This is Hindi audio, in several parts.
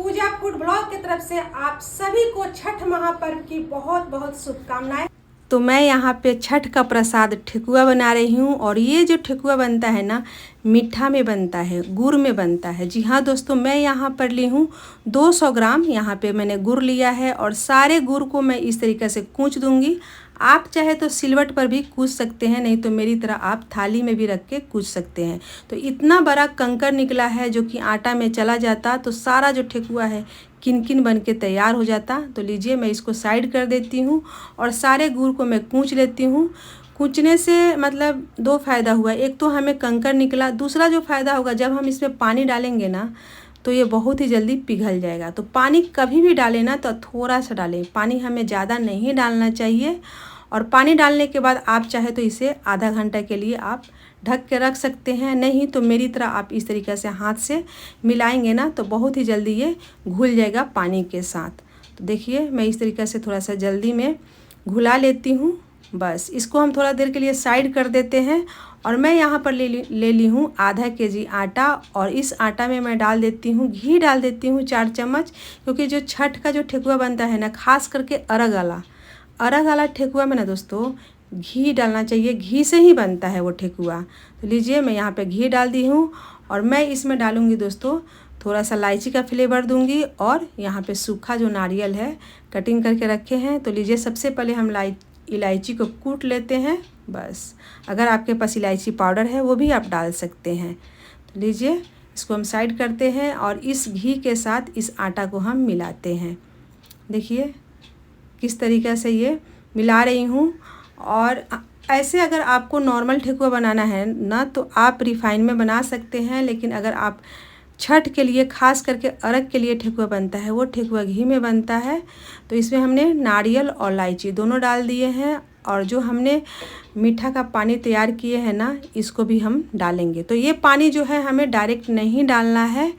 पूजा फूड ब्लॉग की तरफ से आप सभी को छठ महापर्व की बहुत बहुत शुभकामनाएं। तो मैं यहाँ पे छठ का प्रसाद ठेकुआ बना रही हूँ और ये जो ठेकुआ बनता है ना, मीठा में बनता है, गुड़ में बनता है। जी हाँ दोस्तों, मैं यहाँ पर ली हूँ 200 ग्राम यहाँ पे मैंने गुड़ लिया है और सारे गुड़ को मैं इस तरीके से कूच दूँगी। आप चाहे तो सिलवट पर भी कूच सकते हैं, नहीं तो मेरी तरह आप थाली में भी रख के कूच सकते हैं। तो इतना बड़ा कंकर निकला है जो कि आटा में चला जाता तो सारा जो ठेकुआ है किन बन के तैयार हो जाता। तो लीजिए मैं इसको साइड कर देती हूँ और सारे गुड़ को मैं कूच लेती हूँ। कूचने से मतलब दो फ़ायदा हुआ, एक तो हमें कंकर निकला, दूसरा जो फ़ायदा होगा जब हम इसमें पानी डालेंगे ना तो ये बहुत ही जल्दी पिघल जाएगा। तो पानी कभी भी डालें ना तो थोड़ा सा डालें, पानी हमें ज़्यादा नहीं डालना चाहिए। और पानी डालने के बाद आप चाहे तो इसे आधा घंटा के लिए आप ढक के रख सकते हैं, नहीं तो मेरी तरह आप इस तरीके से हाथ से मिलाएंगे ना तो बहुत ही जल्दी ये घुल जाएगा पानी के साथ। तो देखिए मैं इस तरीके से थोड़ा सा जल्दी में घुला लेती हूँ। बस इसको हम थोड़ा देर के लिए साइड कर देते हैं और मैं यहाँ पर ले ली हूँ आधा केजी आटा और इस आटा में मैं डाल देती हूँ घी, डाल देती हूँ 4 चम्मच, क्योंकि जो छठ का जो ठेकुआ बनता है ना, खास करके अरग वाला ठेकुआ में ना दोस्तों घी डालना चाहिए, घी से ही बनता है वो ठेकुआ। तो लीजिए मैं यहाँ पे घी डाल दी हूँ और मैं इसमें डालूँगी दोस्तों थोड़ा सा इलायची का फ्लेवर दूंगी और यहाँ पे सूखा जो नारियल है कटिंग करके रखे हैं। तो लीजिए सबसे पहले हम इलायची को कूट लेते हैं। बस अगर आपके पास इलायची पाउडर है वो भी आप डाल सकते हैं। तो लीजिए इसको हम साइड करते हैं और इस घी के साथ इस आटा को हम मिलाते हैं। देखिए किस तरीक़े से ये मिला रही हूँ। और ऐसे अगर आपको नॉर्मल ठेकुआ बनाना है ना तो आप रिफाइन में बना सकते हैं, लेकिन अगर आप छठ के लिए खास करके अरग के लिए ठेकुआ बनता है वो ठेकुआ घी में बनता है। तो इसमें हमने नारियल और इलायची दोनों डाल दिए हैं और जो हमने मीठा का पानी तैयार किए हैं ना इसको भी हम डालेंगे। तो ये पानी जो है हमें डायरेक्ट नहीं डालना है,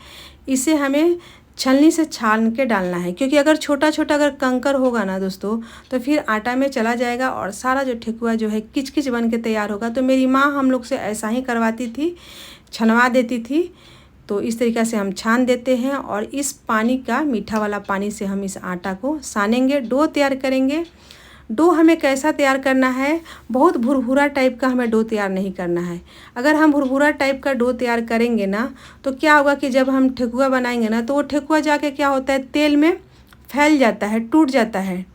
इसे हमें छलनी से छान के डालना है, क्योंकि अगर छोटा छोटा अगर कंकर होगा ना दोस्तों तो फिर आटा में चला जाएगा और सारा जो ठेकुआ जो है किच बन के तैयार होगा। तो मेरी माँ हम लोग से ऐसा ही करवाती थी, छनवा देती थी। तो इस तरीक़े से हम छान देते हैं और इस पानी का, मीठा वाला पानी से हम इस आटा को सानेंगे, डो तैयार करेंगे। डो हमें कैसा तैयार करना है, बहुत भुरभुरा टाइप का हमें डो तैयार नहीं करना है। अगर हम भुरभुरा टाइप का डो तैयार करेंगे ना तो क्या होगा कि जब हम ठेकुआ बनाएंगे ना तो वो ठेकुआ जाके क्या होता है, तेल में फैल जाता है, टूट जाता है,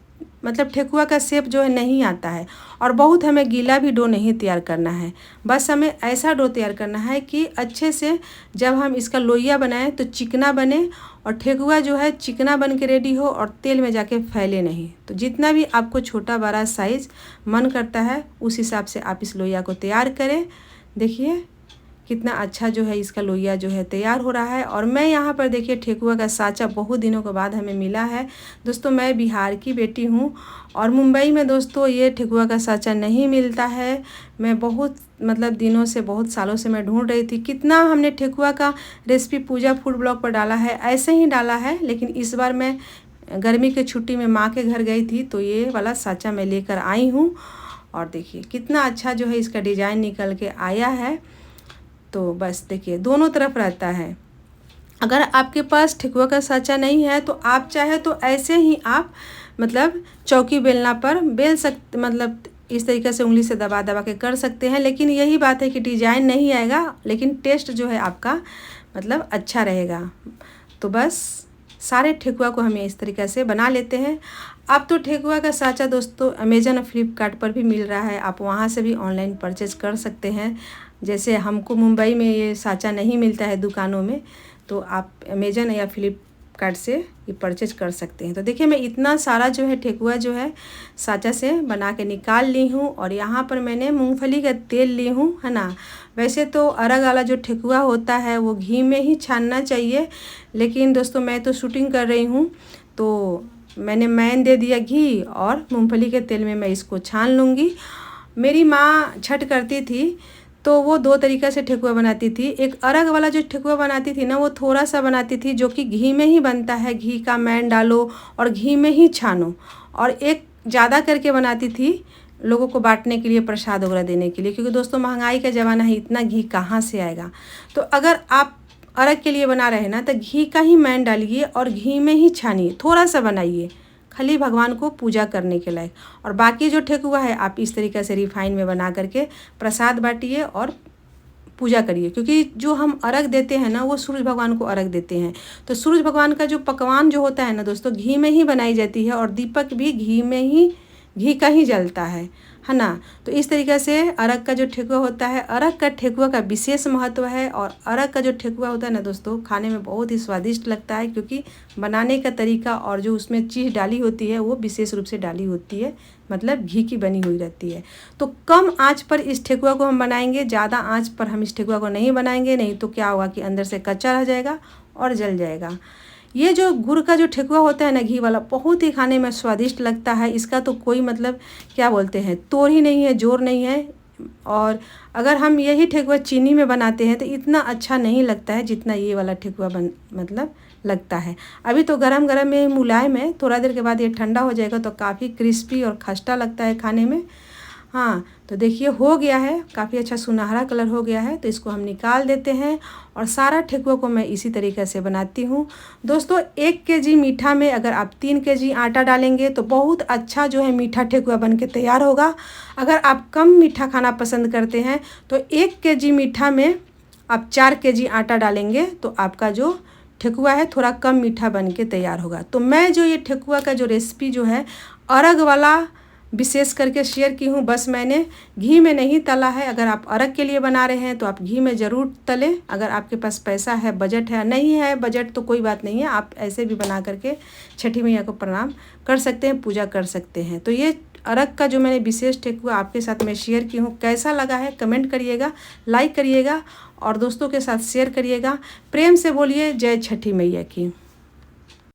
मतलब ठेकुआ का शेप जो है नहीं आता है। और बहुत हमें गीला भी डो नहीं तैयार करना है, बस हमें ऐसा डो तैयार करना है कि अच्छे से जब हम इसका लोइया बनाएं तो चिकना बने और ठेकुआ जो है चिकना बन के रेडी हो और तेल में जाके फैले नहीं। तो जितना भी आपको छोटा बड़ा साइज़ मन करता है उस हिसाब से आप इस लोइया को तैयार करें। देखिए कितना अच्छा जो है इसका लोइया जो है तैयार हो रहा है। और मैं यहाँ पर देखिए ठेकुआ का साँचा बहुत दिनों के बाद हमें मिला है। दोस्तों मैं बिहार की बेटी हूँ और मुंबई में दोस्तों ये ठेकुआ का साँचा नहीं मिलता है। मैं बहुत मतलब दिनों से, बहुत सालों से मैं ढूंढ रही थी। कितना हमने ठेकुआ का रेसिपी पूजा फूड ब्लॉग पर डाला है, ऐसे ही डाला है, लेकिन इस बार मैं गर्मी की छुट्टी में माँ के घर गई थी तो ये वाला साँचा मैं लेकर आई हूँ। और देखिए कितना अच्छा जो है इसका डिज़ाइन निकल के आया है। तो बस देखिए दोनों तरफ रहता है। अगर आपके पास ठेकुआ का साँचा नहीं है तो आप चाहे तो ऐसे ही आप मतलब चौकी बेलना पर बेल सकते, मतलब इस तरीके से उंगली से दबा के कर सकते हैं। लेकिन यही बात है कि डिज़ाइन नहीं आएगा, लेकिन टेस्ट जो है आपका मतलब अच्छा रहेगा। तो बस सारे ठेकुआ को हमें इस तरीके से बना लेते हैं। अब तो ठेकुआ का साँचा दोस्तों अमेज़न और फ्लिपकार्ट पर भी मिल रहा है, आप वहाँ से भी ऑनलाइन परचेज कर सकते हैं। जैसे हमको मुंबई में ये साँचा नहीं मिलता है दुकानों में, तो आप अमेज़न या फ्लिपकार्ट से ये परचेज कर सकते हैं। तो देखिए मैं इतना सारा जो है ठेकुआ जो है साँचा से बना के निकाल ली हूँ और यहाँ पर मैंने मूंगफली का तेल ली हूँ, है ना। वैसे तो अरग वाला जो ठेकुआ होता है वो घी में ही छानना चाहिए, लेकिन दोस्तों मैं तो शूटिंग कर रही हूँ तो मैंने दे दिया घी और मूंगफली के तेल में मैं इसको छान लूँगी। मेरी माँ छठ करती थी तो वो 2 तरीक़े से ठेकुआ बनाती थी। एक अरग वाला जो ठेकुआ बनाती थी ना वो थोड़ा सा बनाती थी जो कि घी में ही बनता है, घी का मैन डालो और घी में ही छानो। और एक ज़्यादा करके बनाती थी लोगों को बांटने के लिए, प्रसाद वगैरह देने के लिए, क्योंकि दोस्तों महंगाई का ज़माना है, इतना घी कहाँ से आएगा। तो अगर आप अरग के लिए बना रहे हैं ना तो घी का ही मैन डालिए और घी में ही छानिए, थोड़ा सा बनाइए खाली भगवान को पूजा करने के लायक। और बाकी जो ठेकुआ है आप इस तरीके से रिफाइन में बना करके प्रसाद बांटिए और पूजा करिए, क्योंकि जो हम अर्घ देते हैं ना वो सूरज भगवान को अर्घ देते हैं। तो सूरज भगवान का जो पकवान जो होता है ना दोस्तों, घी में ही बनाई जाती है और दीपक भी घी का ही जलता है ना। तो इस तरीके से अर्घ का जो ठेकुआ होता है, अर्घ का ठेकुआ का विशेष महत्व है। और अर्घ का जो ठेकुआ होता है ना दोस्तों, खाने में बहुत ही स्वादिष्ट लगता है, क्योंकि बनाने का तरीका और जो उसमें चीज़ डाली होती है वो विशेष रूप से डाली होती है, मतलब घी की बनी हुई रहती है। तो कम आंच पर इस ठेकुआ को हम बनाएंगे, ज़्यादा आंच पर हम इस ठेकुआ को नहीं बनाएंगे, नहीं तो क्या होगा कि अंदर से कच्चा रह जाएगा और जल जाएगा। ये जो गुड़ का जो ठेकुआ होता है ना घी वाला, बहुत ही खाने में स्वादिष्ट लगता है। इसका तो कोई मतलब क्या बोलते हैं, तोड़ ही नहीं है, जोर नहीं है। और अगर हम यही ठेकुआ चीनी में बनाते हैं तो इतना अच्छा नहीं लगता है जितना ये वाला ठेकुआ मतलब लगता है। अभी तो गरम गरम में मुलायम है, थोड़ा देर के बाद ये ठंडा हो जाएगा तो काफ़ी क्रिस्पी और खस्ता लगता है खाने में। हाँ, तो देखिए हो गया है, काफ़ी अच्छा सुनहरा कलर हो गया है। तो इसको हम निकाल देते हैं और सारा ठेकुआ को मैं इसी तरीके से बनाती हूँ। दोस्तों 1 केजी मीठा में अगर आप 3 केजी आटा डालेंगे तो बहुत अच्छा जो है मीठा ठेकुआ बन के तैयार होगा। अगर आप कम मीठा खाना पसंद करते हैं तो 1 केजी मीठा में आप 4 केजी आटा डालेंगे तो आपका जो ठेकुआ है थोड़ा कम मीठा बन के तैयार होगा। तो मैं जो ये ठेकुआ का जो रेसिपी जो है अर्घ वाला विशेष करके शेयर की हूँ, बस मैंने घी में नहीं तला है। अगर आप अर्घ के लिए बना रहे हैं तो आप घी में ज़रूर तलें। अगर आपके पास पैसा है, बजट है, नहीं है बजट तो कोई बात नहीं है, आप ऐसे भी बना करके छठी मैया को प्रणाम कर सकते हैं, पूजा कर सकते हैं। तो ये अर्घ का जो मैंने विशेष ठेकुआ आपके साथ में शेयर की हूँ, कैसा लगा है कमेंट करिएगा, लाइक करिएगा और दोस्तों के साथ शेयर करिएगा। प्रेम से बोलिए जय छठी मैया की।